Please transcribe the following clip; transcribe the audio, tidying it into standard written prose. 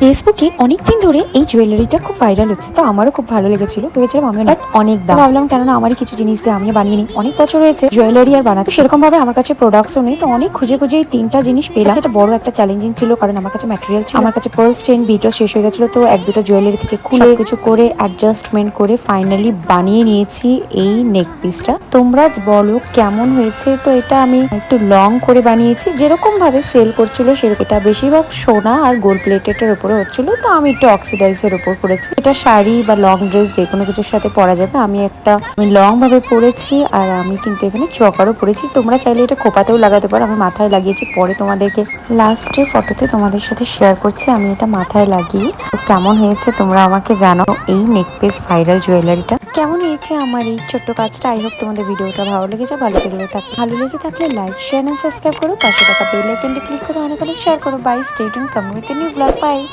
ফেসবুকে অনেকদিন ধরে এই জুয়েলারিটা খুব ভাইরাল হচ্ছে, তো আমারও খুব ভালো লেগেছিল। ভেবেছিলাম আমিও বাট অনেক দাম, ভাবলাম কেননা আমারই কিছু জিনিস দিয়ে আমিও বানিয়ে নিই। অনেক বছর হয়েছে জুয়েলারি আর বানাতে, সেরকম ভাবে আমার কাছে প্রোডাক্টসও নেই। তো অনেক খুঁজে খুঁজে এই তিনটা জিনিস পেলাম। সেটা বড় একটা চ্যালেঞ্জিং ছিল, কারণ আমার কাছে ম্যাটেরিয়াল ছিল, আমার কাছে পার্লস চেইন বিটও শেষ হয়ে গেছিল। তো এক দুটো জুয়েলারি থেকে খুলে কিছু করে অ্যাডজাস্টমেন্ট করে ফাইনালি বানিয়ে নিয়েছি এই নেক পিসটা। তোমরা বলো কেমন হয়েছে। তো এটা আমি একটু লং করে বানিয়েছি, যেরকম ভাবে সেল করছিল সেরকম। এটা বেশিরভাগ সোনা আর গোল্ড প্লেটেড উপরে হচ্ছিল, তো আমি একটু অক্সিডাইজের উপর করেছি। এটা শাড়ি বা লং ড্রেস যে কোনো কিছুর সাথে পরা যাবে। আমি লং ভাবে পরেছি, আর আমি কিন্তু এখানে চকারও পরেছি। তোমরা চাইলে এটা খোপাতেও লাগাতে পারো, আমি মাথায় লাগিয়েছি। পরে তোমাদেরকে লাস্টের ফটোতে তোমাদের সাথে শেয়ার করছি আমি এটা মাথায় লাগিয়ে। তো কেমন হয়েছে তোমরা আমাকে জানাও এই নেক পিস ভাইরাল জুয়েলারিটা। কেমন হয়েছে আমার এই ছোট্ট কাজটা। আই হোপ তোমাদের ভিডিওটা ভালো লেগেছে। ভালো লেগে থাকলে লাইক, শেয়ার এন্ড সাবস্ক্রাইব করো। পাশে থাকা বেল আইকনটি ক্লিক করো, অনেক অনেক শেয়ার করো। Bye, stay tuned, come with a new blog. By.